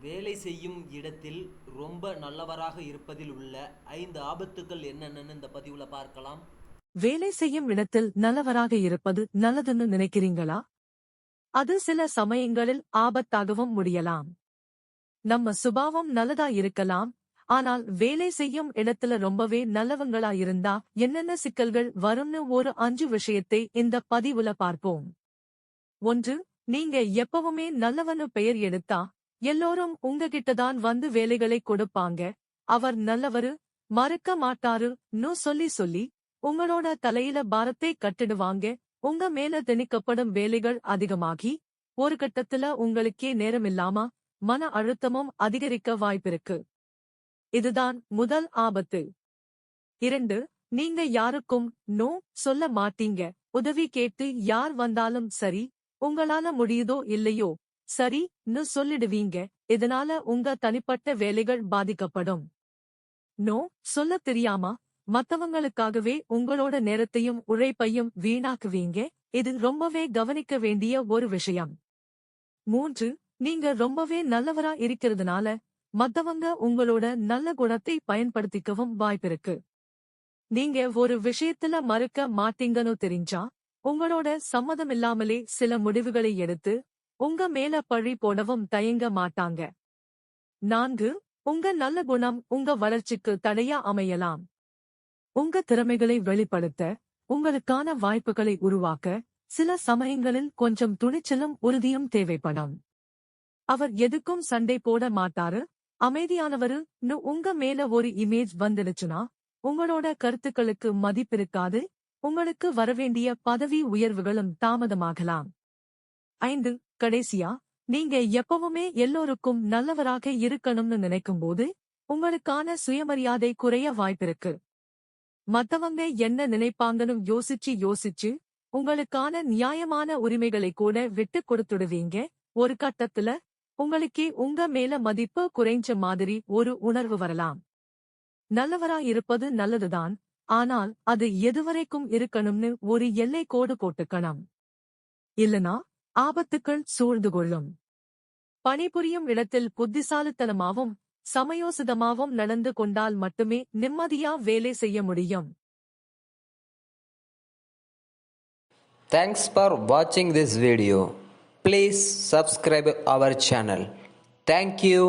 வேலை செய்யும் இடத்தில் ரொம்ப நல்லவராக இருப்பதில் உள்ள 5 ஆபத்துக்கள் என்னென்னு இந்த பதிவுல பார்க்கலாம். வேலை செய்யும் இடத்தில் நல்லவராக இருப்பது நல்லதுன்னு நினைக்கிறீங்களா? அது சில சமயங்களில் ஆபத்தாகவும் முடியலாம். நம்ம சுபாவம் நல்லதா இருக்கலாம், ஆனால் வேலை செய்யும் இடத்துல ரொம்பவே நல்லவங்களா இருந்தா என்னென்ன சிக்கல்கள் வரும்னு ஒரு 5 விஷயத்தை இந்த பதிவுல பார்ப்போம். 1. நீங்க எப்பவுமே நல்லவனு பெயர் எடுத்தா எல்லோரும் உங்ககிட்டதான் வந்து வேலைகளை கொடுப்பாங்க. அவர் நல்லவரு, மறக்க மாட்டாருன்னு சொல்லி உங்களோட தலையில பாரத்தை கட்டிடுவாங்க. உங்க மேல திணிக்கப்படும் வேலைகள் அதிகமாகி ஒரு கட்டத்துல உங்களுக்கே நேரமில்லாம மன அழுத்தமும் அதிகரிக்க வாய்ப்பிருக்கு. இதுதான் முதல் ஆபத்து. 2. நீங்க யாருக்கும் நோ சொல்ல மாட்டீங்க. உதவி கேட்டு யார் வந்தாலும் சரி, உங்களால முடியுதோ இல்லையோ சரின்னு சொல்லிடுவீங்க. இதனால உங்க தனிப்பட்ட வேலைகள் பாதிக்கப்படும். நோ சொல்ல தெரியாம மத்தவங்களுக்காகவே உங்களோட நேரத்தையும் உழைப்பையும் வீணாக்குவீங்க. இது ரொம்பவே கவனிக்க வேண்டிய ஒரு விஷயம். 3. நீங்க ரொம்பவே நல்லவரா இருக்கிறதுனால மத்தவங்க உங்களோட நல்ல குணத்தை பயன்படுத்திக்கவும் வாய்ப்பிருக்கு. நீங்க ஒரு விஷயத்துல மறுக்க மாட்டீங்கன்னு தெரிஞ்சா உங்களோட சம்மதமில்லாமலே சில முடிவுகளை எடுத்து உங்க மேல பழி போடவும் தயங்க மாட்டாங்க. 4. உங்க நல்ல குணம் உங்க வளர்ச்சிக்கு தடையா அமையலாம். உங்க திறமைகளை வெளிப்படுத்த, உங்களுக்கான வாய்ப்புகளை உருவாக்க சில சமயங்களில் கொஞ்சம் துணிச்சலும் உறுதியும் தேவைப்படும். அவர் எதுக்கும் சண்டை போட மாட்டாரு, அமைதியானவருன்னு உங்க மேல ஒரு இமேஜ் வந்துடுச்சுனா உங்களோட கருத்துக்களுக்கு மதிப்பிருக்காது. உங்களுக்கு வரவேண்டிய பதவி உயர்வுகளும் தாமதமாகலாம். 5. கடைசியா, நீங்க எப்பவுமே எல்லோருக்கும் நல்லவராக இருக்கணும்னு நினைக்கும்போது உங்களுக்கான சுயமரியாதை குறைய வாய்ப்பிருக்கு. மத்தவங்க என்ன நினைப்பாங்கன்னு யோசிச்சு உங்களுக்கான நியாயமான உரிமைகளை கூட விட்டுக் கொடுத்துடுவீங்க. ஒரு கட்டத்துல உங்களுக்கே உங்க மேல மதிப்பு குறைஞ்ச மாதிரி ஒரு உணர்வு வரலாம். நல்லவரா இருப்பது நல்லதுதான், ஆனால் அது எதுவரைக்கும் இருக்கணும்னு ஒரு எல்லை கோடு போட்டுக்கணும். இல்லனா ஆபத்துக்கள் சூழ்ந்து கொள்ளும். பணிபுரியும் இடத்தில் புத்திசாலித்தனமாவும் சமயோசிதமாவும் நடந்து கொண்டால் மட்டுமே நிம்மதியா வேலை செய்ய முடியும். Thanks for watching this video. Please subscribe our channel. Thank you.